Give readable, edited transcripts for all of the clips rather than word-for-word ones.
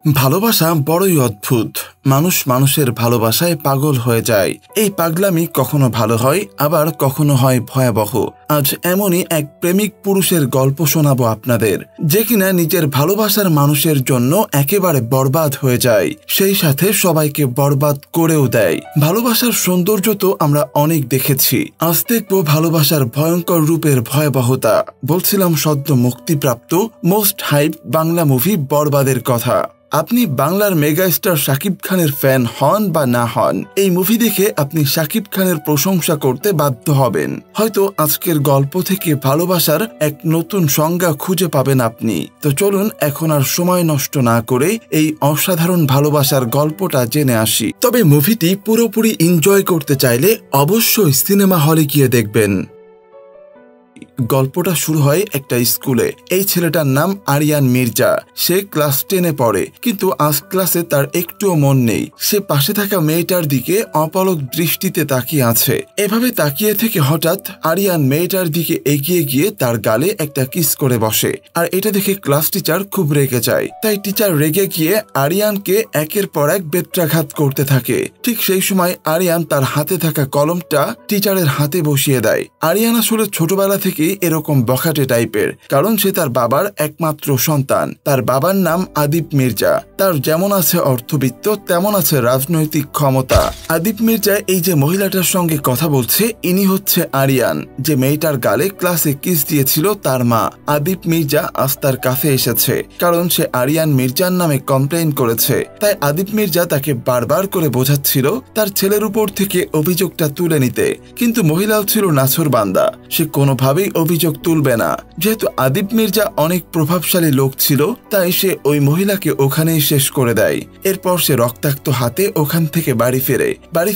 ভালোবাসা বড়ই অদ্ভুত। মানুষ মানুষের ভালোবাসায় পাগল হয়ে যায়। এই পাগলামি কখনো ভালো হয়, আবার কখনো হয় ভয়াবহ। আজ এমনই এক প্রেমিক পুরুষের গল্প শোনাবো আপনাদের, যে কিনা নিজের ভালোবাসার মানুষের জন্য একেবারে বরবাদ হয়ে যায়, সেই সাথে সবাইকে বরবাদ করেও দেয়। ভালোবাসার সৌন্দর্য তো আমরা অনেক দেখেছি, আজ দেখবো ভালোবাসার ভয়ঙ্কর রূপের ভয়াবহতা। বলছিলাম সদ্য মুক্তিপ্রাপ্ত মোস্ট হাইপ বাংলা মুভি বরবাদের কথা। আপনি বাংলার মেগাস্টার শাকিব খানের ফ্যান হন বা না হন, এই মুভি দেখে আপনি শাকিব খানের প্রশংসা করতে বাধ্য হবেন। হয়তো আজকের গল্প থেকে ভালোবাসার এক নতুন সংজ্ঞা খুঁজে পাবেন আপনি। তো চলুন এখন আর সময় নষ্ট না করে এই অসাধারণ ভালোবাসার গল্পটা জেনে আসি। তবে মুভিটি পুরোপুরি এনজয় করতে চাইলে অবশ্যই সিনেমা হলে গিয়ে দেখবেন। গল্পটা শুরু হয় একটা স্কুলে। এই ছেলেটার নাম আরিয়ান মির্জা। সে ক্লাস 10-এ পড়ে, কিন্তু আজ ক্লাসে তার একটুও মন নেই। সে পাশে থাকা মেয়েটার দিকে অপলক দৃষ্টিতে তাকিয়ে আছে। এভাবে তাকিয়ে থেকে হঠাৎ আরিয়ান মেয়েটার দিকে এগিয়ে গিয়ে তার গালে একটা কিস করে বসে। আর এটা দেখে ক্লাস টিচার খুব রেগে যায়। তাই টিচার রেগে গিয়ে আরিয়ানকে একের পর এক বেত্রাঘাত করতে থাকে। ঠিক সেই সময় আরিয়ান তার হাতে থাকা কলমটা টিচারের হাতে বসিয়ে দেয়। আরিয়ান আসলে ছোটবেলা থেকে এরকম বখাটে টাইপের, কারণ সে তার বাবার একমাত্র সন্তান। তার বাবার নাম আদিপ মির্জা। তার যেমন আছে অর্থবিত্ত, তেমন আছে রাজনৈতিক ক্ষমতা। আদিপ মির্জা এই যে মহিলাটার সঙ্গে কথা বলছে, ইনি হচ্ছে আরিয়ান, যে মেয়েটার গালে ক্লাসে কিস দিয়েছিল তার মা। আদিপ মির্জা আজ তার কাছে এসেছে, কারণ সে আরিয়ান মির্জার নামে কমপ্লেইন করেছে। তাই আদিপ মির্জা তাকে বারবার করে বোঝাচ্ছিল তার ছেলের উপর থেকে অভিযোগটা তুলে নিতে, কিন্তু মহিলাও ছিল নাছোড়বান্দা। সে কোনোভাবেই অভিযোগ তুলবে না। যেহেতু আদিপ মির্জা অনেক প্রভাবশালী লোক ছিল, তাই সে ওই মহিলাকে ওখানেই শেষ করে দেয়। এরপর সে রক্তাক্ত হাতে ওখান থেকে বাড়ি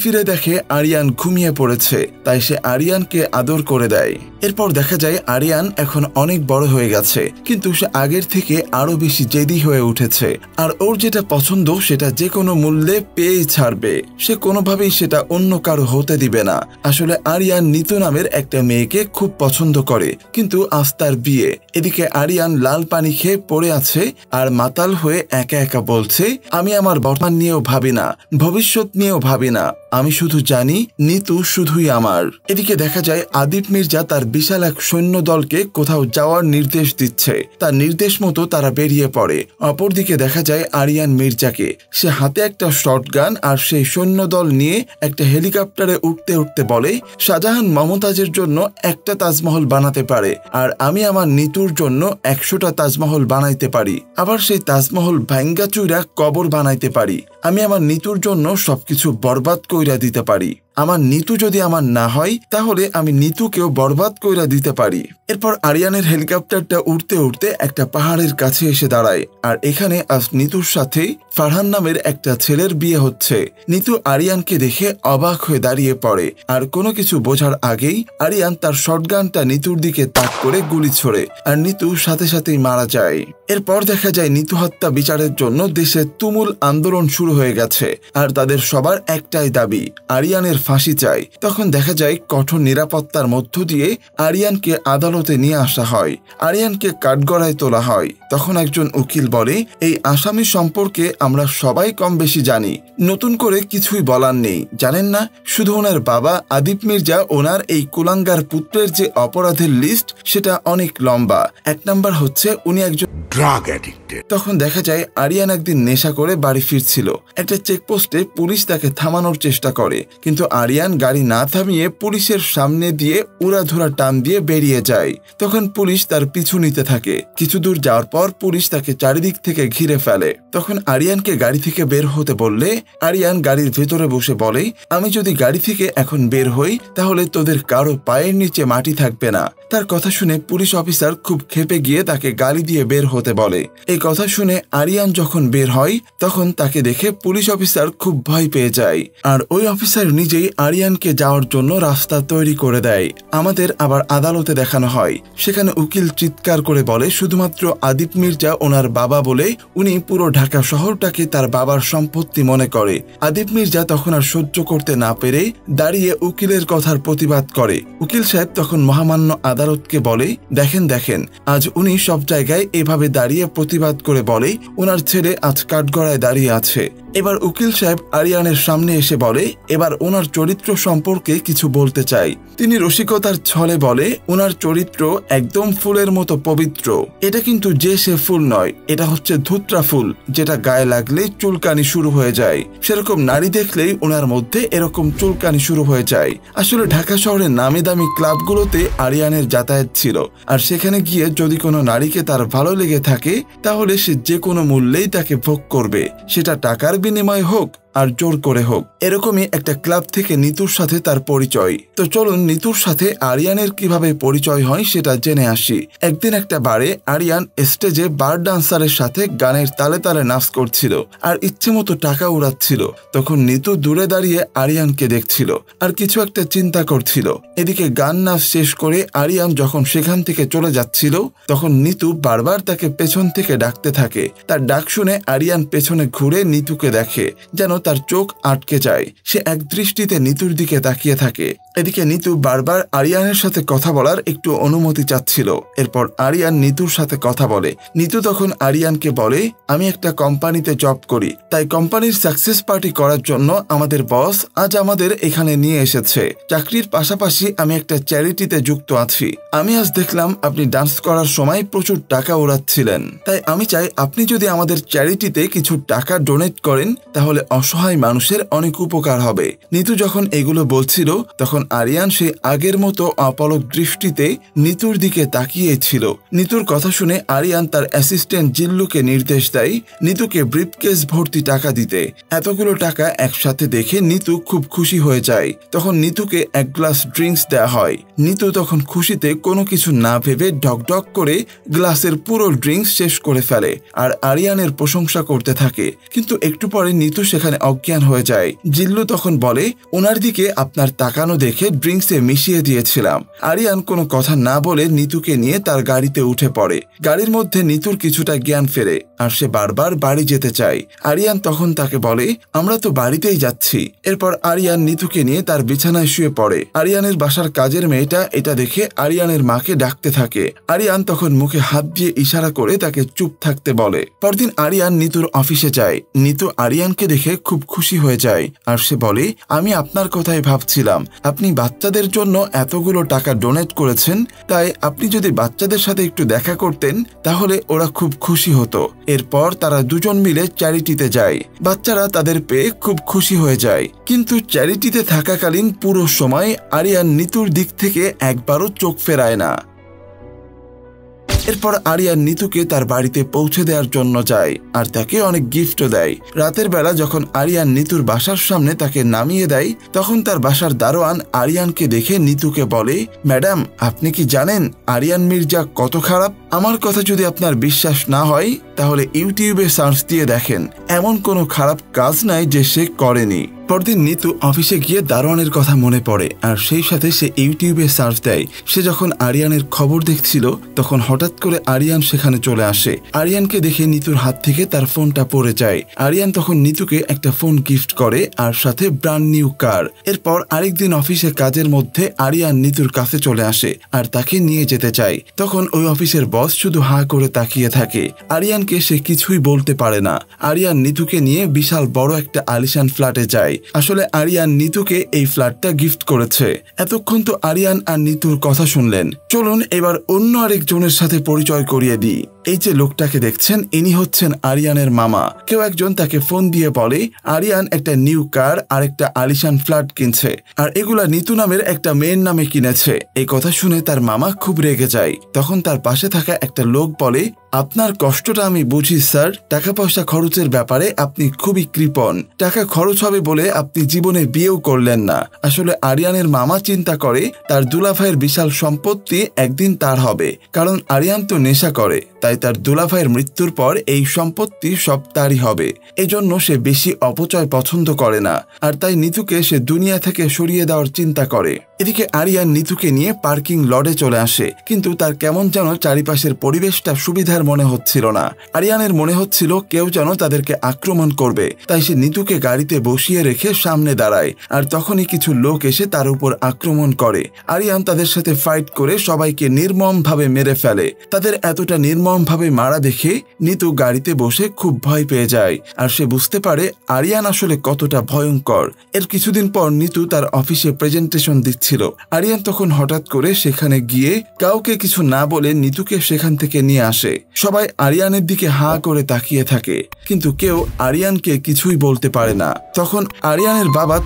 ফিরে দেখে আরিয়ান ঘুমিয়ে পড়েছে। তাই সে আরিয়ানকে আদর করে দেয়। এরপর দেখা যায় আরিয়ান এখন অনেক বড় হয়ে গেছে, কিন্তু সে আগের থেকে আরো বেশি জেদি হয়ে উঠেছে। আর ওর যেটা পছন্দ সেটা যে কোনো মূল্যে পেয়েই ছাড়বে। সে কোনোভাবেই সেটা অন্য কারো হতে দিবে না। আসলে আরিয়ান নিতু নামের একটা মেয়েকে খুব পছন্দ করে, কিন্তু আজ তার বিয়ে। এদিকে আরিয়ান লাল পানি খেয়ে পড়ে আছে আর মাতাল হয়ে একা একা বলছে, আমি আমার বর্তমান নিয়েও ভাবি না, ভবিষ্যৎ নিয়েও ভাবি না, আমি শুধু জানি নিতু শুধুই আমার। এদিকে দেখা যায় আদিপ মির্জা তার বিশাল এক সৈন্য দলকে কোথাও যাওয়ার নির্দেশ দিচ্ছে। তার নির্দেশ মতো তারা বেরিয়ে পড়ে। অপরদিকে দেখা যায় আরিয়ান মির্জাকে। সে হাতে একটা শটগান আর সেই সৈন্য দল নিয়ে একটা হেলিকপ্টারে উঠতে উঠতে বলে, শাহজাহান মমতাজের জন্য একটা তাজমহল বানাতে পারে, আর আমি আমার নিতুর জন্য 100টা তাজমহল বানাইতে পারি। আবার সেই তাজমহল ভাঙ্গা চুইরা কবর বানাইতে পারি। আমি আমার নিতুর জন্য সবকিছু বরবাদ কইরা দিতে পারি। আমার নিতু যদি আমার না হয়, তাহলে আমি নিতুকেও বরবাদ কইরা দিতে পারি। এরপর আরিয়ানের হেলিকপ্টারটা উঠতে উঠতে একটা পাহাড়ের কাছে এসে দাঁড়ায়। আর এখানে আজ নিতুর সাথে ফারহান নামের একটা ছেলের বিয়ে হচ্ছে। নিতু আরিয়ানকে দেখে অবাক হয়ে দাঁড়িয়ে পড়ে। আর কোনো কিছু বোঝার আগেই আরিয়ান তার শটগানটা নিতুর দিকে তাক করে গুলি ছোড়ে, আর নিতু সাথে সাথেই মারা যায়। এরপর দেখা যায় নিতু হত্যা বিচারের জন্য দেশে তুমুল আন্দোলন শুরু হয়ে গেছে। আর তাদের সবার একটাই দাবি, আরিয়ানের ফাঁসি চাই। তখন দেখা যায় কঠোর নিরাপত্তার মধ্য দিয়ে আরিয়ানকে আদালতে নিয়ে আসা হয়। আরিয়ানকে কাঠগড়ায় তোলা হয়। তখন একজন উকিল বলে, এই আসামি সম্পর্কে আমরা সবাই কম বেশি জানি, নতুন করে কিছুই বলার নেই। জানেন না, শুধু ওনার বাবা আদিপ মির্জা ওনার এই কুলাঙ্গার পুত্রের যে অপরাধের লিস্ট সেটা অনেক লম্বা। 1 নাম্বার হচ্ছে উনি একজন ড্রাগ অ্যাডিক্টেড। তখন দেখা যায় আরিয়ান একদিন নেশা করে বাড়ি ফিরছিল। একটা চেকপোস্টে পুলিশ তাকে থামানোর চেষ্টা করে, কিন্তু আরিয়ান গাড়ি না থামিয়ে পুলিশের সামনে দিয়ে উড়াধুরা টান দিয়ে বেরিয়ে যায়। তখন পুলিশ তার পিছু নিতে থাকে। কিছু দূর যাওয়ার পর পুলিশ তাকে চারিদিক থেকে ঘিরে ফেলে। তখন আরিয়ানকে গাড়ি থেকে বের হতে বললে আরিয়ান গাড়ির ভেতরে বসে বলে, আমি যদি গাড়ি থেকে এখন বের হই, তাহলে তোদের কারো পায়ের নিচে মাটি থাকবে না। তার কথা শুনে পুলিশ অফিসার খুব ক্ষেপে গিয়ে তাকে গালি দিয়ে বের হতে বলে। এই কথা শুনে আরিয়ান যখন বের হয়, তখন তাকে দেখে দেখে পুলিশ অফিসার খুব ভয় পেয়ে যায়, আর ওই অফিসার নিজেই আরিয়ানকে যাওয়ার জন্য রাস্তা তৈরি করে দেয়। আমাদের আবার আদালতে দেখানো হয়, সেখানে উকিল চিৎকার করে বলে শুধুমাত্র আদিপ মির্জা ওনার বাবা বলে উনি পুরো ঢাকা শহরটাকে তার বাবার সম্পত্তি মনে করে। আদিপ মির্জা তখন আর সহ্য করতে না পেরে দাঁড়িয়ে উকিলের কথার প্রতিবাদ করে। উকিল সাহেব তখন মহামান্য আদালতকে বলে, দেখেন আজ উনি সব জায়গায় এভাবে দাঁড়িয়ে প্রতিবাদ করে বলে ওনার ছেলে আজ কাঠগড়ায় দাঁড়িয়ে আছে। এবার উকিল সাহেব আরিয়ানের সামনে এসে বলে এবার ওনার চরিত্র সম্পর্কে কিছু বলতে চাই। তিনি রসিকতার ছলে বলে ওনার চরিত্র একদম ফুলের মতো পবিত্র। এটা কিন্তু যে সে ফুল নয়, এটা হচ্ছে ধুত্রা ফুল, যেটা গায়ে লাগলেই চুলকানি শুরু হয়ে যায়। সেরকম নারী দেখলেই ওনার মধ্যে এরকম চুলকানি শুরু হয়ে যায়। আসলে ঢাকা শহরের নামি দামি ক্লাবগুলোতে আরিয়ানের যাতায়াত ছিল, আর সেখানে গিয়ে যদি কোনো নারীকে তার ভালো লেগে থাকে তাহলে সে যে কোনো মূল্যেই তাকে ভোগ করবে, সেটা টাকার বিনিময়ে হোক আর জোর করে হোক। এরকমই একটা ক্লাব থেকে নিতুর সাথে তার পরিচয়। তো চলুন নিতুর সাথে আরিয়ানের কিভাবে পরিচয় হয় সেটা জেনে আসি। একদিন একটা বারে আরিয়ান স্টেজে বার ডান্সারের সাথে গানের তালে তালে নাচ করছিল আর ইচ্ছে মতো টাকা উড়াচ্ছিল। তখন নিতু দূরে দাঁড়িয়ে আরিয়ানকে দেখছিল আর কিছু একটা চিন্তা করছিল। এদিকে গান নাচ শেষ করে আরিয়ান যখন সেখান থেকে চলে যাচ্ছিল তখন নিতু বারবার তাকে পেছন থেকে ডাকতে থাকে। তার ডাক শুনে আরিয়ান পেছনে ঘুরে নিতুকে দেখে, যেন তার চোখ আটকে যায়। সে এক দৃষ্টিতে নিতুর দিকে তাকিয়ে থাকে। এদিকে নিতু বারবার আরিয়ানের সাথে কথা বলার একটু অনুমতি চাচ্ছিল। এরপর আরিয়ান নিতুর সাথে কথা বলে। নিতু তখন আরিয়ানকে বলে, আমি একটা কোম্পানিতে জব করি, তাই কোম্পানির সাকসেস পার্টি করার জন্য আমাদের বস আজ আমাদের এখানে নিয়ে এসেছে। চাকরির পাশাপাশি আমি একটা চ্যারিটিতে যুক্ত আছি। আমি আজ দেখলাম আপনি ডান্স করার সময় প্রচুর টাকা উড়াচ্ছিলেন, তাই আমি চাই আপনি যদি আমাদের চ্যারিটিতে কিছু টাকা ডোনেট করেন তাহলে অসহায় মানুষের অনেক উপকার হবে। নিতু যখন এগুলো বলছিল তখন আরিয়ান সেই আগের মতো অপলক দৃষ্টিতে নিতুর দিকে তাকিয়েছিল। নিতুর কথা শুনে আরিয়ান তার অ্যাসিস্ট্যান্ট জিল্লুকে নির্দেশ দেয় নিতুকে ব্রিফকেস ভর্তি টাকা দিতে। এতগুলো টাকা একসাথে দেখে নিতু খুব খুশি হয়ে যায়। তখন নিতুকে এক গ্লাস ড্রিঙ্কস দেওয়া হয়। নিতু তখন খুশিতে কোনো কিছু না ভেবে ঢকঢক করে গ্লাসের পুরো ড্রিঙ্কস শেষ করে ফেলে আর আরিয়ানের প্রশংসা করতে থাকে। কিন্তু একটু পরে নিতু সেখানে অজ্ঞান হয়ে যায়। জিল্লু তখন বলে, ওনার দিকে আপনার তাকানো দেখে ড্রিঙ্কসে মিশিয়ে দিয়েছিলাম। আরিয়ান কোনো কথা না বলে নিতুকে নিয়ে তার গাড়িতে উঠে পড়ে। গাড়ির মধ্যে নিতুর কিছুটা জ্ঞান ফেরে আর সে বারবার বাড়ি যেতে চায়। আরিয়ান তখন তাকে বলে, আমরা তো বাড়িতেই যাচ্ছি। এরপর আরিয়ান নিতুকে নিয়ে তার বিছানায় শুয়ে পড়ে। আরিয়ানের বাসার কাজের মেয়েটা এটা দেখে আরিয়ানের মাকে ডাকতে থাকে। আরিয়ান তখন মুখে হাত দিয়ে ইশারা করে তাকে চুপ থাকতে বলে। পরদিন আরিয়ান নিতুর অফিসে যায়। নিতু আরিয়ানকে দেখে খুব খুশি হয়ে যায় আর সে বলে, আমি আপনার কথাই ভাবছিলাম, আপনি বাচ্চাদের জন্য এতগুলো টাকা ডোনেট করেছেন, তাই আপনি যদি বাচ্চাদের সাথে একটু দেখা করতেন তাহলে ওরা খুব খুশি হতো। এরপর তারা দুজন মিলে চ্যারিটিতে যায়। বাচ্চারা তাদের পেয়ে খুব খুশি হয়ে যায়। কিন্তু চ্যারিটিতে থাকাকালীন পুরো সময় আরিয়ান নিতুর দিক থেকে একবারও চোখ ফেরায় না। এরপর আরিয়ান নিতুকে তার বাড়িতে পৌঁছে দেওয়ার জন্য যায় আর তাকে অনেক গিফটও দেয়। রাতের বেলা যখন আরিয়ান নিতুর বাসার সামনে তাকে নামিয়ে দেয় তখন তার বাসার দারোয়ান আরিয়ানকে দেখে নিতুকে বলে, ম্যাডাম আপনি কি জানেন আরিয়ান মির্জা কত খারাপ? আমার কথা যদি আপনার বিশ্বাস না হয় তাহলে ইউটিউবে সার্চ দিয়ে দেখেন, এমন কোনো খারাপ কাজ নাই যে সে করেনি। পরদিন নিতু অফিসে গিয়ে দারোয়ানের কথা মনে পড়ে আর সেই সাথে সে ইউটিউবে সার্চ দেয়। সে যখন আরিয়ানের খবর দেখছিল তখন হঠাৎ করে আরিয়ান সেখানে চলে আসে। আরিয়ানকে দেখে নিতুর হাত থেকে তার ফোনটা পড়ে যায়। আরিয়ান তখন নিতুকে একটা ফোন গিফট করে আর সাথে ব্র্যান্ড নিউ কার। এরপর আরেকদিন অফিসে কাজের মধ্যে আরিয়ান নিতুর কাছে চলে আসে আর তাকে নিয়ে যেতে চায়। তখন ওই অফিসের বস শুধু হাঁ করে তাকিয়ে থাকে। আরিয়ানকে সে কিছুই বলতে পারে না। আরিয়ান নিতুকে নিয়ে বিশাল বড় একটা আলিশান ফ্ল্যাটে যায়। আসলে আরিয়ান নিতুকে এই ফ্ল্যাটটা গিফট করেছে। এতক্ষণ তো আরিয়ান আর নিতুর কথা শুনলেন, চলুন এবার অন্য আরেকজনের সাথে পরিচয় করিয়ে দিই। এই যে লোকটাকে দেখছেন ইনি হচ্ছেন আরিয়ানের মামা। কেউ একজন তাকে ফোন দিয়ে বলে আরিয়ান একটা নিউ কার আর একটা আলিশান ফ্ল্যাট কিনছে আর এগুলা নিতু নামের একটা মেয়ের নামে কিনেছে। এই কথা শুনে তার মামা খুব রেগে যায়। তখন তার পাশে থাকা একটা লোক বলে, আপনার কষ্টটা আমি বুঝি স্যার, টাকা পয়সা খরচের ব্যাপারে আপনি খুবই কৃপণ। টাকা খরচ হবে বলে আপনি জীবনে বিয়েও করলেন না। আসলে আরিয়ানের মামা চিন্তা করে তার দুলাভাইয়ের বিশাল সম্পত্তি একদিন তার হবে, কারণ আরিয়ান তো নেশা করে, তাই তাই তার দুলাভাইয়ের মৃত্যুর পর এই সম্পত্তি সব তারই হবে। এজন্য সে বেশি অপচয় পছন্দ করে না, আর তাই নিতুকে সে দুনিয়া থেকে সরিয়ে দেওয়ার চিন্তা করে। এদিকে আরিয়ান নিতুকে নিয়ে পার্কিং লটে চলে আসে, কিন্তু তার কেমন যেন চারিপাশের পরিবেশটা সুবিধার মনে হচ্ছিল না। আরিয়ানের মনে হচ্ছিল কেউ যেন তাদেরকে আক্রমণ করবে, তাই সে নিতুকে গাড়িতে বসিয়ে রেখে সামনে দাঁড়ায়। আর তখনই কিছু লোক এসে তার উপর আক্রমণ করে। আরিয়ান তাদের সাথে ফাইট করে সবাইকে নির্মমভাবে মেরে ফেলে। তাদের এতটা নির্মমভাবে মারা দেখে নিতু গাড়িতে বসে খুব ভয় পেয়ে যায়, আর সে বুঝতে পারে আরিয়ান আসলে কতটা ভয়ঙ্কর। এর কিছুদিন পর নিতু তার অফিসে প্রেজেন্টেশন দিচ্ছিল। আরিয়ান তখন হঠাৎ করে সেখানে গিয়ে কাউকে কিছু না বলে নিতুকে সেখান থেকে নিয়ে আসে। সবাই আরিয়ানের দিকে হাঁ করে তাকিয়ে থাকে, কিন্তু কেউ আরিয়ানকে কিছুই বলতে পারে না। তখন আরিয়ানের বাবা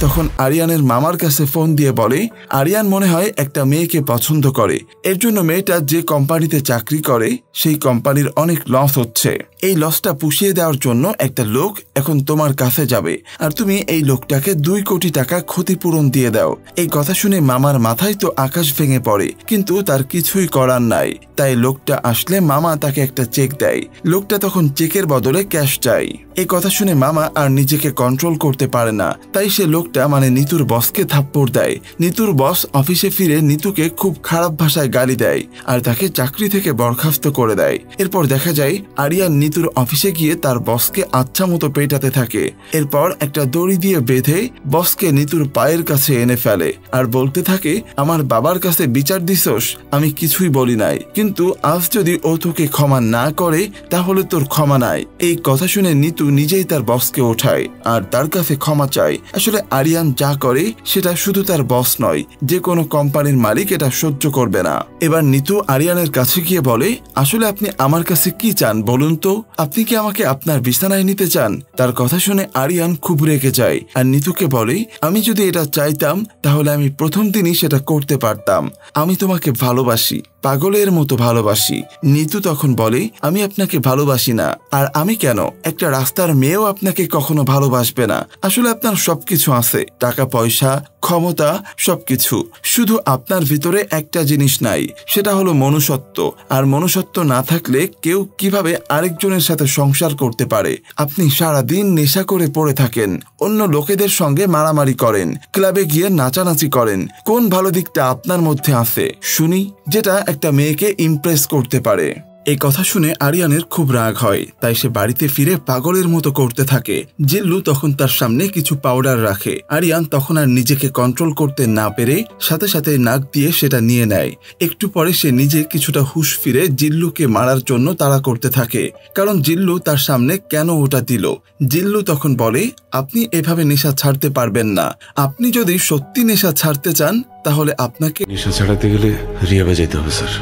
আরিয়ানের মামার কাছে ফোন দিয়ে বলে আরিয়ান মনে হয় একটা মেয়েকে পছন্দ করে, এর জন্য মেয়েটা যে কোম্পানিতে চাকরি করে সেই কোম্পানির অনেক লস হচ্ছে। এই লসটা পুষিয়ে দেওয়ার জন্য একটা লোক এখন তোমার কাছে যাবে, আর তুমি এই লোকটাকে 2 কোটি টাকা ক্ষতিপূরণ দিয়ে দাও। এই কথা শুনে মামার মাথায় তো আকাশ ভেঙে পড়ে, কিন্তু তার কিছুই করার নাই। তাই লোকটা আসলে মামা তাকে একটা চেক দেয়। লোকটা তখন চেকের বদলে ক্যাশ চায়। এই কথা শুনে মামা আর নিজেকে কন্ট্রোল করতে পারে না, তাই সে লোকটা মানে নিতুর বসকে থাপ্পড় দেয়। নিতুর বস অফিসে ফিরে নিতুকে খুব খারাপ ভাষায় গালি দেয় আর তাকে চাকরি থেকে বরখাস্ত করে দেয়। এরপর দেখা যায় আরিয়ান নিতুর অফিসে গিয়ে তার বসকে আচ্ছা মতো পেটাতে থাকে। এরপর একটা দড়ি দিয়ে বেঁধে বসকে নিতুর পায়ের কাছে এনে ফেলে আর বলতে থাকে আমার বাবার কাছে বিচার দিছস, আমি কিছুই বলি নাই, কিন্তু আজ যদি ও তোকে ক্ষমা না করে তাহলে তোর ক্ষমা নাই। এই কথা শুনে নিতু নিজেই তার বসকে ওঠায় আর তার কাছে ক্ষমা চায়। আসলে আরিয়ান যা করে সেটা শুধু তার বস নয়, যে কোনো কোম্পানির মালিক এটা সহ্য করবে না। এবার নিতু আরিয়ানের কাছে গিয়ে বলে আসলে আপনি আমার কাছে কি চান বলুন তো, আপনি কি আমাকে আপনার বিছানায় নিতে চান? তার কথা শুনে আরিয়ান খুব রেগে যায় আর নিতুকে বলে আমি যদি এটা চাইতাম তাহলে আমি প্রথম দিনই সেটা করতে পারতাম। আমি তোমাকে ভালোবাসি, পাগলের মতো ভালোবাসি। নিতু তখন বলে আমি আপনাকে ভালোবাসি না, আর আমি কেন, একটা রাস্তার মেয়েও আপনাকে কখনো ভালোবাসবে না। আসলে আপনার সবকিছু আছে, টাকা পয়সা, ক্ষমতা, সবকিছু, শুধু আপনার ভিতরে একটা জিনিস নাই, সেটা হলো মনুষ্যত্ব। আর মনুষ্যত্ব না থাকলে কেউ কিভাবে আরেকজনের সাথে সংসার করতে পারে? আপনি সারাদিন নেশা করে পড়ে থাকেন, অন্য লোকেদের সঙ্গে মারামারি করেন, ক্লাবে গিয়ে নাচানাচি করেন। কোন ভালো দিকটা আপনার মধ্যে আছে শুনি, যেটা একটা মেয়েকে ইমপ্রেস করতে পারে? এই কথা শুনে আরিয়ানের খুব রাগ হয়, তাই সে বাড়িতে ফিরে পাগলের মতো করতে থাকে। জিল্লু তখন তার সামনে কিছু পাউডার রাখে। আরিয়ান তখন আর নিজেকে কন্ট্রোল করতে না পেরে সাথে সাথে নাক দিয়ে সেটা নিয়ে নেয়। একটু পরে সে নিজে কিছুটা হুঁশ ফিরে জিল্লুকে মারার জন্য তাড়া করতে থাকে, কারণ জিল্লু তার সামনে কেন ওটা দিল। জিল্লু তখন বলে আপনি এভাবে নেশা ছাড়তে পারবেন না, আপনি যদি সত্যি নেশা ছাড়তে চান তাহলে আপনাকে নেশা ছাড়াতে গেলে রিহাবে যেতে হবে স্যার।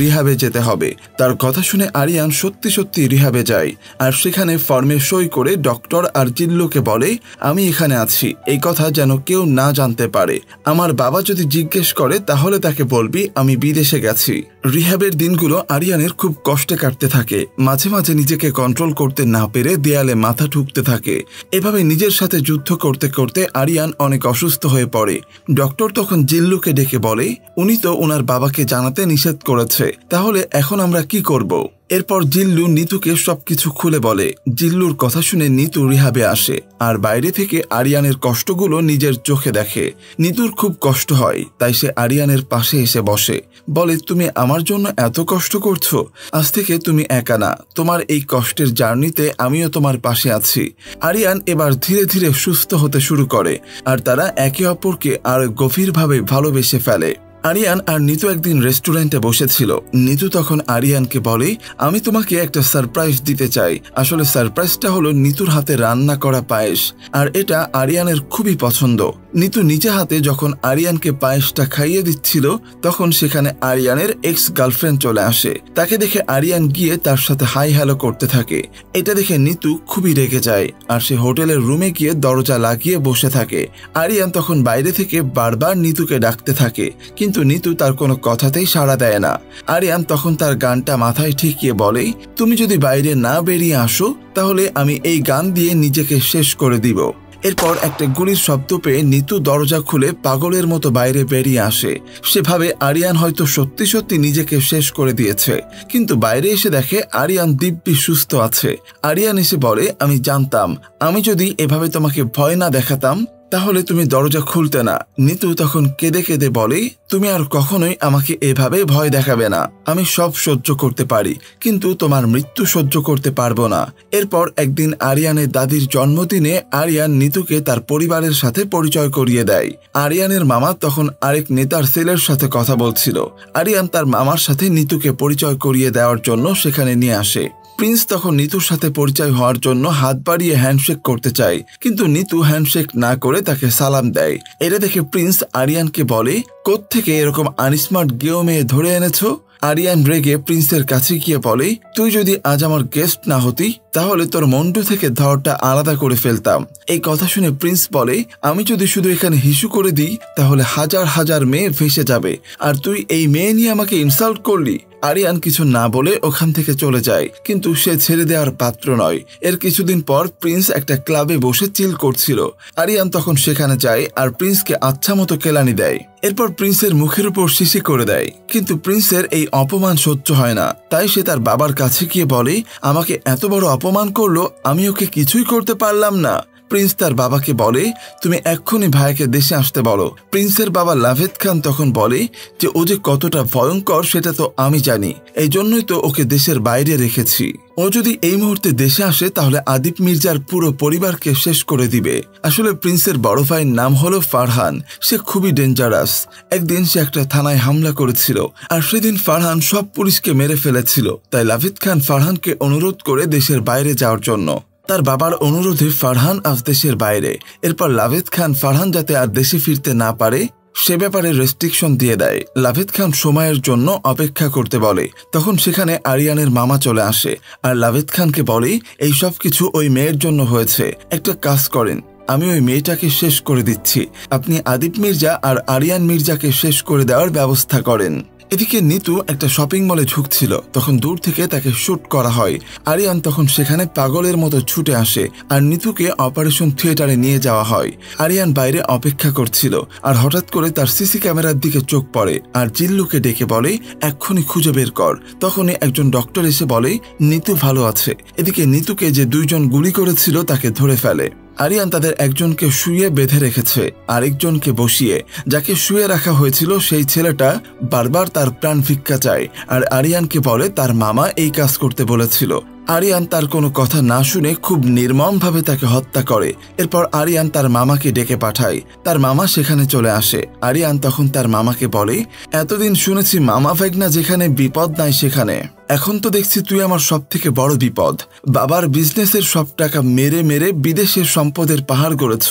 রিহাবে যেতে হবে। তার কথা শুনে আরিয়ান সত্যি সত্যি রিহাবে যায় আর সেখানে ফর্মে সই করে ডক্টর আর জিল্লুকে বলে আমি এখানে আছি, এই কথা যেন কেউ না জানতে পারে। আমার বাবা যদি জিজ্ঞেস করে তাহলে তাকে বলবি আমি বিদেশে গেছি। রিহাবের দিনগুলো আরিয়ানের খুব কষ্টে কাটতে থাকে। মাঝে মাঝে নিজেকে কন্ট্রোল করতে না পেরে দেয়ালে মাথা ঠুকতে থাকে। এভাবে নিজের সাথে যুদ্ধ করতে করতে আরিয়ান অনেক অসুস্থ হয়ে পড়ে। ডক্টর তখন জিল্লুকে ডেকে বলে উনি তো ওনার বাবাকে জানাতে নিষেধ করেছে, তাহলে এখন আমরা কি করব? এরপর জিল্লু নিতুকে সবকিছু খুলে বলে। জিল্লুর কথা শুনে নিতু রিহাবে আসে আর বাইরে থেকে আরিয়ানের কষ্টগুলো নিজের চোখে দেখে। নিতুর খুব কষ্ট হয়, তাই সে আরিয়ানের পাশে এসে বসে, বলে তুমি আমার জন্য এত কষ্ট করছো, আজ থেকে তুমি একা না, তোমার এই কষ্টের জার্নিতে আমিও তোমার পাশে আছি। আরিয়ান এবার ধীরে ধীরে সুস্থ হতে শুরু করে আর তারা একে অপরকে আর গভীরভাবে ভালোবেসে ফেলে। আরিয়ান আর নিতু একদিন রেস্টুরেন্টে বসেছিল। নিতু তখন আরিয়ানকে বলে আমি তোমাকে একটা সারপ্রাইজ দিতে চাই। আসলে সারপ্রাইজটা হলো নিতুর হাতে রান্না করা পায়েস, আর এটা আরিয়ানের খুবই পছন্দ। নিতু নিজে হাতে যখন আরিয়ানকে পায়েসটা খাইয়ে দিচ্ছিল তখন সেখানে আরিয়ানের এক্স গার্লফ্রেন্ড চলে আসে। তাকে দেখে আরিয়ান গিয়ে তার সাথে হাই হ্যালো করতে থাকে। এটা দেখে নিতু খুবই রেগে যায় আর সে হোটেলের রুমে গিয়ে দরজা লাগিয়ে বসে থাকে। আরিয়ান তখন বাইরে থেকে বারবার নিতুকে ডাকতে থাকে, কিন্তু নিতু তার কোনো কথাতেই সাড়া দেয় না। আরিয়ান তখন তার গানটা মাথায় ঠেকিয়ে বলে তুমি যদি বাইরে না বেরিয়ে আসো তাহলে আমি এই গান দিয়ে নিজেকে শেষ করে দিব। এরপর একটা গুলির শব্দ পেয়ে নিতু দরজা খুলে পাগলের মতো বাইরে বেরিয়ে আসে। সে ভাবে আরিয়ান হয়তো সত্যি সত্যি নিজেকে শেষ করে দিয়েছে, কিন্তু বাইরে এসে দেখে আরিয়ান দিব্যি সুস্থ আছে। আরিয়ান এসে বলে, আমি জানতাম আমি যদি এভাবে তোমাকে ভয় না দেখাতাম তাহলে তুমি দরজা খুলতে না। নিতু তখন কেঁদে কেঁদে বলে, তুমি আর কখনোই আমাকে এভাবে ভয় দেখাবে না। আমি সব সহ্য করতে পারি, কিন্তু তোমার মৃত্যু সহ্য করতে পারবো না। এরপর একদিন আরিয়ানের দাদির জন্মদিনে আরিয়ান নিতুকে তার পরিবারের সাথে পরিচয় করিয়ে দেয়। আরিয়ানের মামা তখন আরেক নেতার ছেলের সাথে কথা বলছিল। আরিয়ান তার মামার সাথে নিতুকে পরিচয় করিয়ে দেওয়ার জন্য সেখানে নিয়ে আসে। প্রিন্স তখন নিতুর সাথে পরিচয় হওয়ার জন্য হাত বাড়িয়ে হ্যান্ডশেক করতে চায়, কিন্তু নিতু হ্যান্ডশেক না করে তাকে সালাম দেয়। এটা দেখে প্রিন্স আরিয়ানকে বলে, কোত্থেকে এরকম আনস্মার্ট গেও মেয়ে ধরে এনেছো? আরিয়ান রেগে প্রিন্সের কাছে গিয়ে বলে, তুই যদি আজ আমার গেস্ট না হতি তাহলে তোর মন্ডু থেকে ধরটা আলাদা করে ফেলতাম। এই কথা শুনে প্রিন্স বলে, আমি যদি শুধু এখানে হিসু করে দিই তাহলে হাজার হাজার মেয়ে ভেসে যাবে, আর তুই এই মেয়ে নিয়ে আমাকে ইনসাল্ট করলি। আরিয়ান কিছু না বলে ওখান থেকে চলে যায়, কিন্তু সে ছেড়ে দেওয়ার পাত্র নয়। এর কিছুদিন পর প্রিন্স একটা ক্লাবে বসে চিল করছিল। আরিয়ান তখন সেখানে যায় আর প্রিন্সকে আচ্ছা মতো কেলানি দেয়। এরপর প্রিন্সের মুখের উপর শিশি করে দেয়, কিন্তু প্রিন্সের এই অপমান সহ্য হয় না। তাই সে তার বাবার কাছে গিয়ে বলে, আমাকে এত বড় অপমান করলো, আমি ওকে কিছুই করতে পারলাম না। প্রিন্স তার বাবাকে বলে, তুমি এক্ষুনি ভাইকে দেশে আসতে বলো। প্রিন্সের বাবা লাভেদ খান তখন বলে যে ও যে কতটা ভয়ঙ্কর সেটা তো আমি জানি, এই জন্যই তো ওকে দেশের বাইরে রেখেছি। ও যদি এই মুহূর্তে দেশে আসে তাহলে আদিপ মির্জার পুরো পরিবারকে শেষ করে দিবে। আসলে প্রিন্সের বড় ভাইয়ের নাম হলো ফারহান। সে খুবই ডেঞ্জারাস। একদিন সে একটা থানায় হামলা করেছিল, আর সেদিন ফারহান সব পুলিশকে মেরে ফেলেছিল। তাই লাভেদ খান ফারহানকে অনুরোধ করে দেশের বাইরে যাওয়ার জন্য। তার বাবার অনুরোধে ফারহান আজ দেশের বাইরে। এরপর লাভেদ খান ফারহান যাতে আর দেশে ফিরতে না পারে সে ব্যাপারে রেস্ট্রিকশন দিয়ে দেয়। লাভেদ খান সময়ের জন্য অপেক্ষা করতে বলে। তখন সেখানে আরিয়ানের মামা চলে আসে আর লাভেদ খানকে বলে, এই সব কিছু ওই মেয়ের জন্য হয়েছে। একটা কাজ করেন, আমি ওই মেয়েটাকে শেষ করে দিচ্ছি, আপনি আদিপ মির্জা আর আরিয়ান মির্জাকে শেষ করে দেওয়ার ব্যবস্থা করেন। এদিকে নিতু একটা শপিং মলে ঝুঁকছিল, তখন দূর থেকে তাকে শুট করা হয়। আরিয়ান তখন সেখানে পাগলের মতো ছুটে আসে আর নিতুকে অপারেশন থিয়েটারে নিয়ে যাওয়া হয়। আরিয়ান বাইরে অপেক্ষা করছিল, আর হঠাৎ করে তার সিসি ক্যামেরার দিকে চোখ পড়ে আর জিল্লুকে ডেকে বলে, এক্ষুনি খুঁজে বের কর। তখনই একজন ডক্টর এসে বলে, নিতু ভালো আছে। এদিকে নিতুকে যে দুইজন গুলি করেছিল তাকে ধরে ফেলে। আরিয়ান তাদের একজনকে শুয়ে বেঁধে রেখেছে, আরেকজনকে বসিয়ে। যাকে শুয়ে রাখা হয়েছিল সেই ছেলেটা বারবার তার প্রাণ ভিক্ষা চায়, আর আরিয়ানকে বলে তার মামা এই কাজ করতে বলেছিল। আরিয়ান তার কোনো কথা না শুনে খুব নির্মমভাবে তাকে হত্যা করে। এরপর আরিয়ান তার মামাকে ডেকে পাঠায়। তার মামা সেখানে চলে আসে। আরিয়ান তখন তার মামাকে বলে, এতদিন শুনেছি মামা ভাগনা যেখানে বিপদ নাই সেখানে, এখন তো দেখছি তুই আমার সব থেকে বড় বিপদ। বাবার বিজনেসের সব টাকা মেরে মেরে বিদেশের সম্পদের পাহাড় গড়েছ।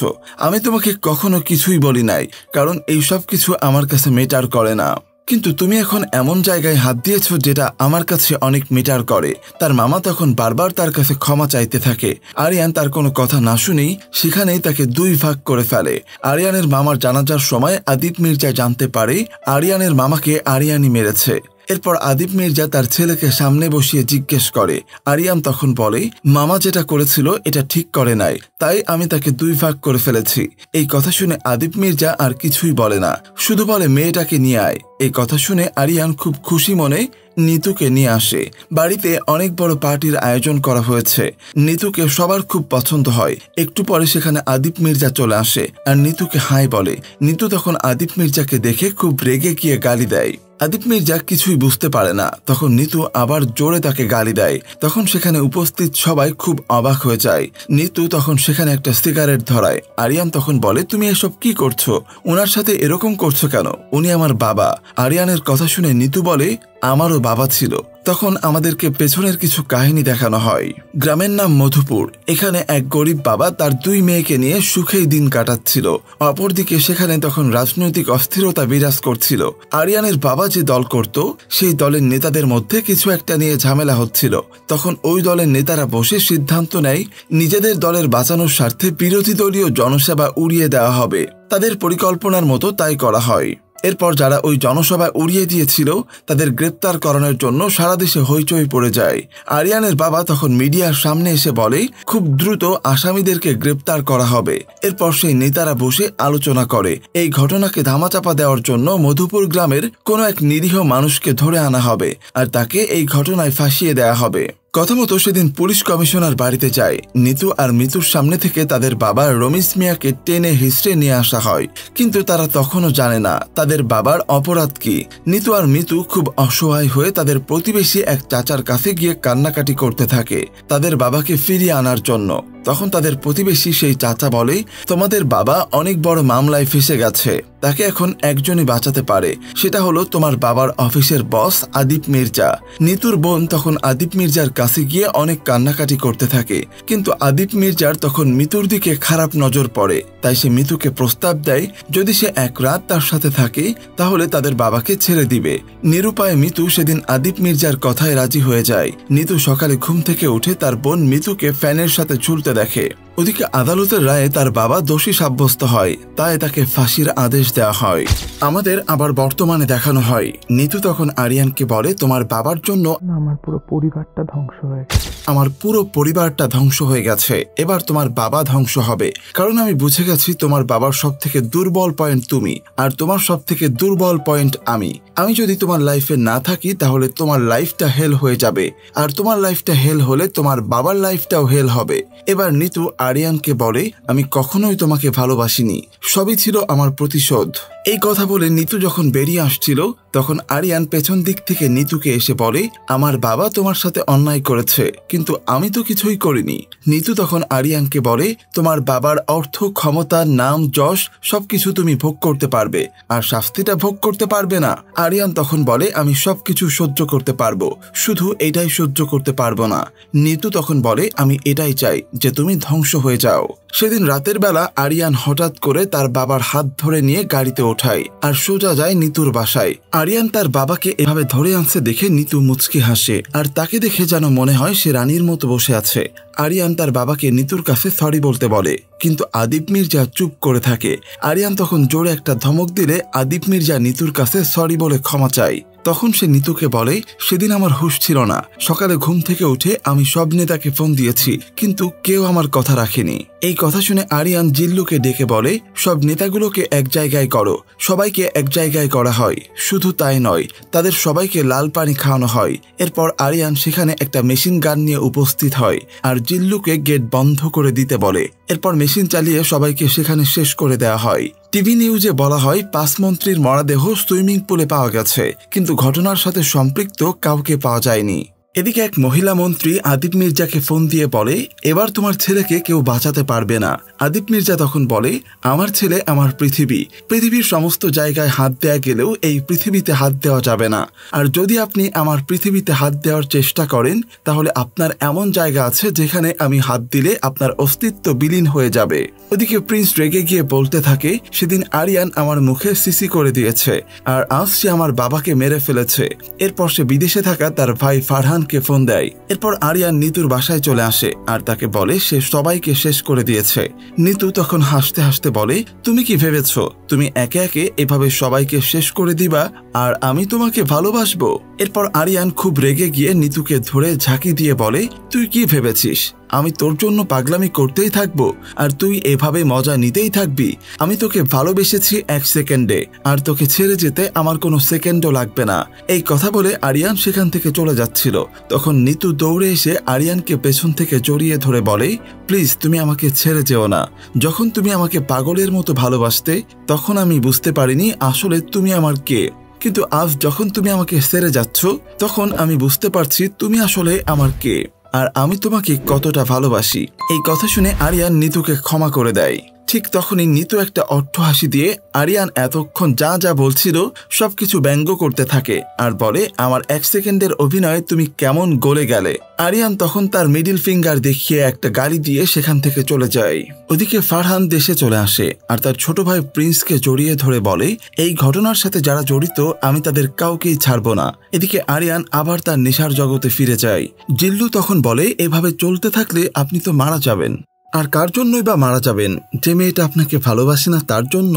আমি তোমাকে কখনো কিছুই বলি নাই, কারণ এই সব কিছু আমার কাছে ম্যাটার করে না, কিন্তু তুমি এখন এমন জায়গায় হাত দিয়েছ যেটা আমার কাছে অনেক ম্যাটার করে। তার মামা তখন বারবার তার কাছে ক্ষমা চাইতে থাকে। আরিয়ান তার কোনো কথা না শুনেই সেখানেই তাকে দুই ভাগ করে ফেলে। আরিয়ানের মামার জানাজার সময় আদিপ মির্জা জানতে পারে আরিয়ানের মামাকে আরিয়ানই মেরেছে। এরপর আদিপ মির্জা তার ছেলেকে সামনে বসিয়ে জিজ্ঞেস করে। আরিয়ান তখন বলে, মামা যেটা করেছিল এটা ঠিক করে নাই, তাই আমি তাকে দুই ভাগ করে ফেলেছি। এই কথা শুনে আদিপ মির্জা আর কিছুই বলে না, শুধু বলে মেয়েটাকে নিয়ে আয়। এই কথা শুনে আরিয়ান খুব খুশি মনে নিতুকে নিয়ে আসে। বাড়িতে অনেক বড় পার্টির আয়োজন করা হয়েছে। নিতুকে সবার খুব পছন্দ হয়। একটু পরে সেখানে আদিপ মির্জা চলে আসে আর নিতুকে হাই বলে। নিতু তখন আদিপ মির্জাকে দেখে খুব রেগে গিয়ে গালি দেয়। আদিপ মির্জা কিছুই বুঝতে পারে না। তখন নিতু আবার জোরে তাকে গালি দেয়। তখন সেখানে উপস্থিত সবাই খুব অবাক হয়ে যায়। নিতু তখন সেখানে একটা সিগারেট ধরায়। আরিয়ান তখন বলে, তুমি এসব কি করছো? ওনার সাথে এরকম করছো কেন? উনি আমার বাবা। আরিয়ানের কথা শুনে নিতু বলে, আমারও বাবা ছিল। তখন আমাদেরকে পেছনের কিছু কাহিনী দেখানো হয়। গ্রামের নাম মধুপুর। এখানে এক গরিব বাবা তার দুই মেয়েকে নিয়ে সুখেই দিন কাটাচ্ছিল। অপরদিকে সেখানে তখন রাজনৈতিক অস্থিরতা বিরাজ করছিল। আরিয়ানের বাবা যে দল করত সেই দলের নেতাদের মধ্যে কিছু একটা নিয়ে ঝামেলা হচ্ছিল। তখন ওই দলের নেতারা বসে সিদ্ধান্ত নেয় নিজেদের দলের বাঁচানোর স্বার্থে বিরোধী দলীয় জনসেবা উড়িয়ে দেওয়া হবে। তাদের পরিকল্পনার মতো তাই করা হয়। এরপর যারা ওই জনসভায় উড়িয়ে দিয়েছিল তাদের গ্রেপ্তার করানোর জন্য সারা দেশে হইচই পড়ে যায়। আরিয়ানের বাবা তখন মিডিয়ার সামনে এসে বলে খুব দ্রুত আসামিদেরকে গ্রেপ্তার করা হবে। এরপর সেই নেতারা বসে আলোচনা করে এই ঘটনাকে ধামাচাপা দেওয়ার জন্য মধুপুর গ্রামের কোনো এক নিরীহ মানুষকে ধরে আনা হবে আর তাকে এই ঘটনায় ফাঁসিয়ে দেয়া হবে। কথা মতো সেদিন পুলিশ কমিশনার বাড়িতে যায়। নিতু আর মিতুর সামনে থেকে তাদের বাবা রমিজ মিয়াকে টেনে হিস্ট্রে নিয়ে আসা হয়, কিন্তু তারা তখনও জানে না তাদের বাবার অপরাধ কি। নিতু আর মিতু খুব অসহায় হয়ে তাদের প্রতিবেশী এক চাচার কাছে গিয়ে কান্নাকাটি করতে থাকে তাদের বাবাকে ফিরিয়ে আনার জন্য। তখন তাদের প্রতিবেশী সেই চাচা বলে তোমাদের বাবা অনেক বড় মামলায় ফেসে গেছে, তাকে এখন একজনই বাঁচাতে পারে, সেটা হলো তোমার বাবার অফিসের বস আদিপ মির্জা। নিতুর বোন তখন আদিপ মির্জার কাছে গিয়ে অনেক কান্নাকাটি করতে থাকে, কিন্তু আদিপ মির্জার তখন মিতুর দিকে খারাপ নজর পড়ে। তাই সে মিতুকে প্রস্তাব দেয় যদি সে এক রাত তার সাথে থাকে তাহলে তাদের বাবাকে ছেড়ে দিবে। নিরুপায় মিতু সেদিন আদিপ মির্জার কথায় রাজি হয়ে যায়। নিতু সকালে ঘুম থেকে উঠে তার বোন মিতুকে ফ্যানের সাথে ঝুলতে দেখে। ওদিকে আদালতের রায়ে তার বাবা দোষী সাব্যস্ত হয়, তাই তাকে ফাঁসির আদেশ দেওয়া হয়। আমাদের আবার বর্তমানে দেখানো হয় নিতু তখন আরিয়ানকে বলে তোমার বাবার জন্য আমার পুরো পরিবারটা ধ্বংস হয়ে গেছে। আমার পুরো পরিবারটা ধ্বংস হয়ে গেছে, এবার তোমার বাবা ধ্বংস হবে, কারণ আমি বুঝে গেছি তোমার বাবার সব থেকে দুর্বল পয়েন্ট তুমি আর তোমার সব থেকে দুর্বল পয়েন্ট আমি। আমি যদি তোমার লাইফে না থাকি তাহলে তোমার লাইফটা হেল হয়ে যাবে, আর তোমার লাইফটা হেল হলে তোমার বাবার লাইফটাও হেল হবে। এবার নিতু আরিয়ানকে বলে আমি কখনোই তোমাকে ভালোবাসিনি, সবই ছিল আমার প্রতিশোধ। এই কথা বলে নিতু যখন বেরিয়ে আসছিল তখন আরিয়ান পেছন দিক থেকে নিতুকে এসে বলে আমার বাবা তোমার সাথে অন্যায় করেছে, কিন্তু আমি তো কিছুই করিনি। নিতু তখন আরিয়ানকে বলে তোমার বাবার অর্থ, ক্ষমতা, নাম, যশ সবকিছু তুমি ভোগ করতে পারবে, আর শাস্তিটা ভোগ করতে পারবে না। আরিয়ান তখন বলে আমি সবকিছু সহ্য করতে পারবো, শুধু এটাই সহ্য করতে পারবো না। নিতু তখন বলে আমি এটাই চাই যে তুমি ধ্বংস হয়ে যাও। সেদিন রাতের বেলা আরিয়ান হঠাৎ করে তার বাবার হাত ধরে নিয়ে গাড়িতে ওঠায় আর সোজা যায় নিতুর বাসায়। আরিয়ান তার বাবাকে এভাবে ধরে আনছে দেখে নিতু মুচকি হাসে, আর তাকে দেখে যেন মনে হয় সে রানীর মতো বসে আছে। আরিয়ান তার বাবাকে নিতুর কাছে সরি বলতে বলে, কিন্তু আদিপ মির্জা চুপ করে থাকে। আরিয়ান তখন জোরে একটা ধমক দিলে আদিপ মির্জা নিতুর কাছে সরি বলে ক্ষমা চায়। তখন সে নিতুকে বলে সেদিন আমার হুঁশ ছিল না, সকালে ঘুম থেকে উঠে আমি সব নেতাকে ফোন দিয়েছি কিন্তু কেউ আমার কথা রাখেনি। এই কথা শুনে আরিয়ান জিল্লুকে ডেকে বলে সব নেতাগুলোকে এক জায়গায় করো। সবাইকে এক জায়গায় করা হয়, শুধু তাই নয় তাদের সবাইকে লাল পানি খাওয়ানো হয়। এরপর আরিয়ান সেখানে একটা মেশিন গান নিয়ে উপস্থিত হয় আর জিল্লুকে গেট বন্ধ করে দিতে বলে। এরপর মেশিন চালিয়ে সবাইকে সেখানে শেষ করে দেওয়া হয়। টিভি নিউজে বলা হয় 5 মন্ত্রীর মরদেহ সুইমিং পুলে পাওয়া গেছে, কিন্তু ঘটনার সাথে সম্পৃক্ত কাউকে পাওয়া যায়নি। এদিকে এক মহিলা মন্ত্রী আদিপ মির্জাকে ফোন দিয়ে বলে এবার তোমার ছেলেকে কেউ বাঁচাতে পারবে না। আদিপ মির্জা তখন বলে আমার ছেলে আমার পৃথিবী, পৃথিবীর সমস্ত জায়গায় হাত দেয়া গেলেও এই পৃথিবীতে হাত দেওয়া যাবে না, আর যদি আপনি আমার পৃথিবীতে হাত দেওয়ার চেষ্টা করেন তাহলে আপনার এমন জায়গা আছে যেখানে আমি হাত দিলে আপনার অস্তিত্ব বিলীন হয়ে যাবে। ওদিকে প্রিন্স রেগে গিয়ে বলতে থাকে সেদিন আরিয়ান আমার মুখে সিসি করে দিয়েছে আর আজ সে আমার বাবাকে মেরে ফেলেছে। এরপর সে বিদেশে থাকা তার ভাই ফারহানকে ফোন দেয়। এরপর আরিয়ান নিতুর বাসায় চলে আসে আর তাকে বলে সে সবাইকে শেষ করে দিয়েছে। নিতু তখন হাসতে হাসতে বলে তুমি কি ভেবেছ তুমি একে একে এভাবে সবাইকে শেষ করে দিবা আর আমি তোমাকে ভালোবাসবো? এরপর আরিয়ান খুব রেগে গিয়ে নিতুকে ধরে ঝাঁকি দিয়ে বলে তুই কি ভেবেছিস আমি তোর জন্য পাগলামি করতেই থাকবো আর তুই এভাবে মজা নিতেই থাকবি? আমি তোকে ভালোবেসেছি 1 সেকেন্ডে আর তোকে ছেড়ে যেতে আমার কোনো সেকেন্ডও লাগবে না। এই কথা বলে আরিয়ান সেখান থেকে চলে যাচ্ছিল। তখন নিতু দৌড়ে এসে আরিয়ানকে পেছন থেকে জড়িয়ে ধরে বলে প্লিজ তুমি আমাকে ছেড়ে যেও না। যখন তুমি আমাকে পাগলের মতো ভালোবাসতে তখন আমি বুঝতে পারিনি আসলে তুমি আমার কে, কিন্তু আজ যখন তুমি আমাকে ছেড়ে যাচ্ছ তখন আমি বুঝতে পারছি তুমি আসলে আমার কে আর আমি তোমাকে কতটা ভালোবাসি। এই কথা শুনে আরিয়ান নিতুকে ক্ষমা করে দেয়। ঠিক তখনই নিতু একটা অট্টহাসি দিয়ে আরিয়ান এতক্ষণ যা যা বলছিল সবকিছু ব্যঙ্গ করতে থাকে আর বলে আমার 1 সেকেন্ডের অভিনয়ে তুমি কেমন গলে গেলে। আরিয়ান তখন তার মিডিল ফিঙ্গার দেখিয়ে একটা গালি দিয়ে সেখান থেকে চলে যায়। ওদিকে ফারহান দেশে চলে আসে আর তার ছোট ভাই প্রিন্সকে জড়িয়ে ধরে বলে এই ঘটনার সাথে যারা জড়িত আমি তাদের কাউকেই ছাড়বো না। এদিকে আরিয়ান আবার তার নেশার জগতে ফিরে যায়। জিল্লু তখন বলে এভাবে চলতে থাকলে আপনি তো মারা যাবেন। আর কার জন্যই বা মারা যাবেন? যে মেয়েটা আপনাকে ভালোবাসে না তার জন্য?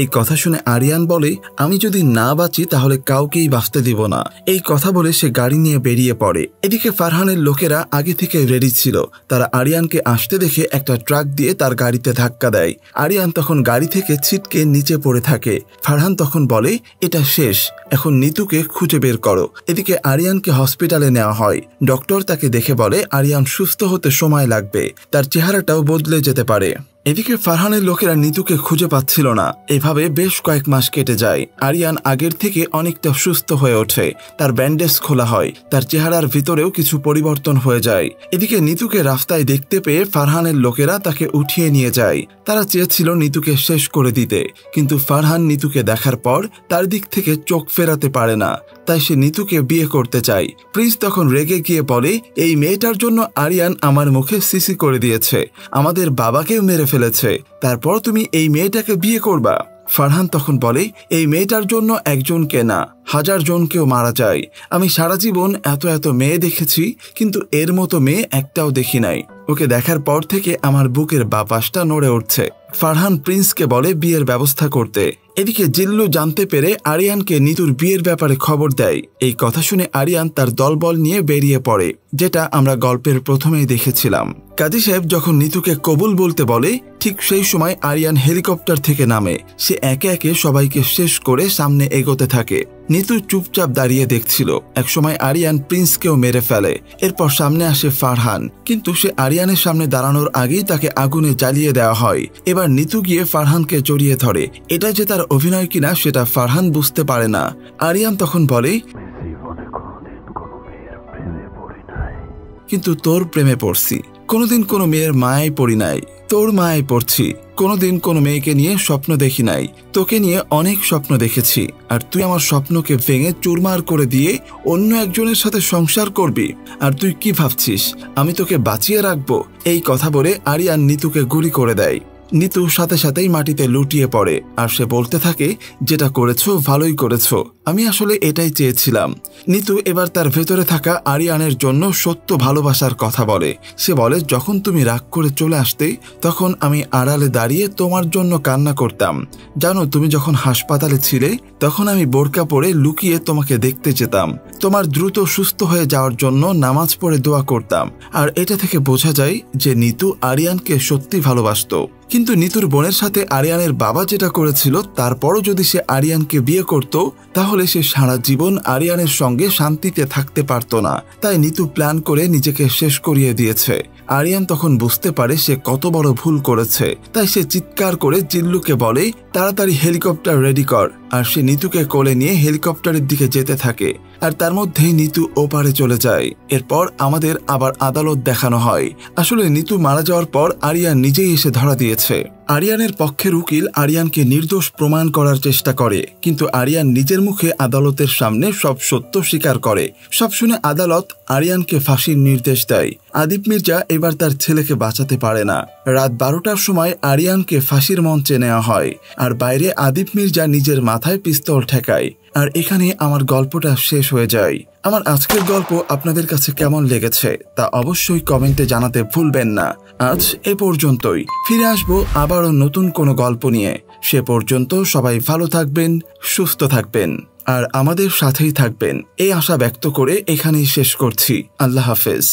এই কথা শুনে আরিয়ান বলে, আমি যদি না বাঁচি তাহলে কাউকেই বাঁচতে দিব না। এই কথা বলে সে গাড়ি নিয়ে বেরিয়ে পড়ে। এদিকে ফারহানের লোকেরা আগে থেকে রেডি ছিল। তারা আরিয়ানকে আসতে দেখে একটা ট্রাক দিয়ে তার গাড়িতে ধাক্কা দেয়। আরিয়ান তখন গাড়ি থেকে ছিটকে নিচে পড়ে থাকে। ফারহান তখন বলে, এটা শেষ, এখন নিতুকে খুঁজে বের করো। এদিকে আরিয়ানকে হসপিটালে নেওয়া হয়। ডক্টর তাকে দেখে বলে আরিয়ান সুস্থ হতে সময় লাগবে, তার চেহারাটাও বদলে যেতে পারে। এদিকে ফারহানের লোকেরা নিতুকে খুঁজে পাচ্ছিল না। এভাবে বেশ কয়েক মাস কেটে যায়। আরিয়ান আগের থেকে অনেকটা সুস্থ হয়ে ওঠে। তার ব্যান্ডেজ খোলা হয়, তার চেহারার ভিতরেও কিছু পরিবর্তন হয়ে যায়। এদিকে নিতুকে রাস্তায় দেখতে পেয়ে ফারহানের লোকেরা তাকে উঠিয়ে নিয়ে যায়। তারা চেয়েছিল নিতুকে শেষ করে দিতে, কিন্তু ফারহান নিতুকে দেখার পর তার দিক থেকে চোখ ফেরাতে পারে না। তাই সে নিতুকে বিয়ে করতে চায়। প্রিন্স তখন রেগে গিয়ে বলে, এই মেয়েটার জন্য আরিয়ান আমার মুখে সিসি করে দিয়েছে, আমাদের বাবাকেও মেরে ফেলেছে, তারপর তুমি এই মেয়েটাকে বিয়ে করবা? ফারহান তখন বলে, এই মেয়েটার জন্য একজনকে না, 1000 জনকেও মারা যায়। আমি সারা জীবন এত এত মেয়ে দেখেছি, কিন্তু এর মতো মেয়ে একটাও দেখি নাই। ওকে দেখার পর থেকে আমার বুকের বাপাসটা নড়ে উঠছে। ফারহান প্রিন্সকে বলে বিয়ের ব্যবস্থা করতে। এদিকে জিল্লু জানতে পেরে আরিয়ানকে নিতুর বিয়ের ব্যাপারে খবর দেয়। এই কথা শুনে আরিয়ান তার দলবল নিয়ে বেরিয়ে পড়ে, যেটা আমরা গল্পের প্রথমেই দেখেছিলাম। কাজী সাহেব যখন নিতুকে কবুল বলতে বলে, ঠিক সেই সময় আরিয়ান হেলিকপ্টার থেকে নামে। সে একে একে সবাইকে শেষ করে সামনে এগোতে থাকে। নিতু চুপচাপ দাঁড়িয়ে দেখছিল। একসময় আরিয়ান প্রিন্সকেও মেরে ফেলে। এরপর সামনে আসে ফারহান, কিন্তু সে আরিয়ানের সামনে দাঁড়ানোর আগেই তাকে আগুনে জ্বালিয়ে দেওয়া হয়। এবার নিতু গিয়ে ফারহানকে জড়িয়ে ধরে। এটা যে তার অভিনয় কিনা সেটা ফারহান বুঝতে পারে না। আরিয়ান তখন বলে, কিন্তু তোর প্রেমে পড়ছি, কোনোদিন কোনো মেয়ের মায়ায় পড়ি নাই, তোর মায়ায় পড়ছি। কোনোদিন কোনো মেয়েকে নিয়ে স্বপ্ন দেখি নাই, তোকে নিয়ে অনেক স্বপ্ন দেখেছি, আর তুই আমার স্বপ্নকে ভেঙে চুরমার করে দিয়ে অন্য একজনের সাথে সংসার করবি। আর তুই কি ভাবছিস আমি তোকে বাঁচিয়ে রাখবো? এই কথা বলে আরিয়ান নিতুকে গুলি করে দেয়। নিতু সাথে সাথেই মাটিতে লুটিয়ে পড়ে, আর সে বলতে থাকে, যেটা করেছো ভালোই করেছো, আমি আসলে এটাই চেয়েছিলাম। নিতু এবার তার ভেতরে থাকা আরিয়ানের জন্য সত্য ভালোবাসার কথা বলে। সে বলে, যখন তুমি রাগ করে চলে আসতে তখন আমি আড়ালে দাঁড়িয়ে তোমার জন্য কান্না করতাম। জানো, তুমি যখন হাসপাতালে ছিলে তখন আমি বোরকা পরে লুকিয়ে তোমাকে দেখতে যেতাম। তোমার দ্রুত সুস্থ হয়ে যাওয়ার জন্য নামাজ পড়ে দোয়া করতাম। আর এটা থেকে বোঝা যায় যে নিতু আরিয়ানকে সত্যি ভালোবাসতো। কিন্তু নিতুর বোনের সাথে আরিয়ানের বাবা যেটা করেছিল, তারপরও যদি সে আরিয়ানকে বিয়ে করত তাহলে সে সারা জীবন আরিয়ানের সঙ্গে শান্তিতে থাকতে পারত না। তাই নিতু প্ল্যান করে নিজেকে শেষ করিয়ে দিয়েছে। আরিয়ান তখন বুঝতে পারে সে কত বড় ভুল করেছে। তাই সে চিৎকার করে জিল্লুকে বলে, তাড়াতাড়ি হেলিকপ্টার রেডি কর। আর সে নিতুকে কোলে নিয়ে হেলিকপ্টারের দিকে যেতে থাকে। আর তার মধ্যেই নিতু ওপারে চলে যায়। এরপর আমাদের আবার আদালত দেখানো হয়। আসলে নিতু মারা যাওয়ার পর আরিয়ান নিজেই এসে ধরা দিয়েছে। আরিয়ানের পক্ষের উকিল আরিয়ানকে নির্দোষ প্রমাণ করার চেষ্টা করে, কিন্তু আরিয়ান নিজের মুখে আদালতের সামনে সব সত্য স্বীকার করে। সব শুনে আদালত আরিয়ানকে ফাঁসির নির্দেশ দেয়। আদিপ মির্জা এবার তার ছেলেকে বাঁচাতে পারে না। রাত 12টার সময় আরিয়ানকে ফাঁসির মঞ্চে নেওয়া হয়, আর বাইরে আদিপ মির্জা নিজের মাথায় পিস্তল ঠেকায়। আর এখানে আমার গল্পটা শেষ হয়ে যায়। আমার আজকের গল্প আপনাদের কাছে কেমন লেগেছে তা অবশ্যই কমেন্টে জানাতে ভুলবেন না। আজ এ পর্যন্তই, ফিরে আসবো আবারও নতুন কোনো গল্প নিয়ে। সে পর্যন্ত সবাই ভালো থাকবেন, সুস্থ থাকবেন, আর আমাদের সাথেই থাকবেন এই আশা ব্যক্ত করে এখানেই শেষ করছি। আল্লাহ হাফেজ।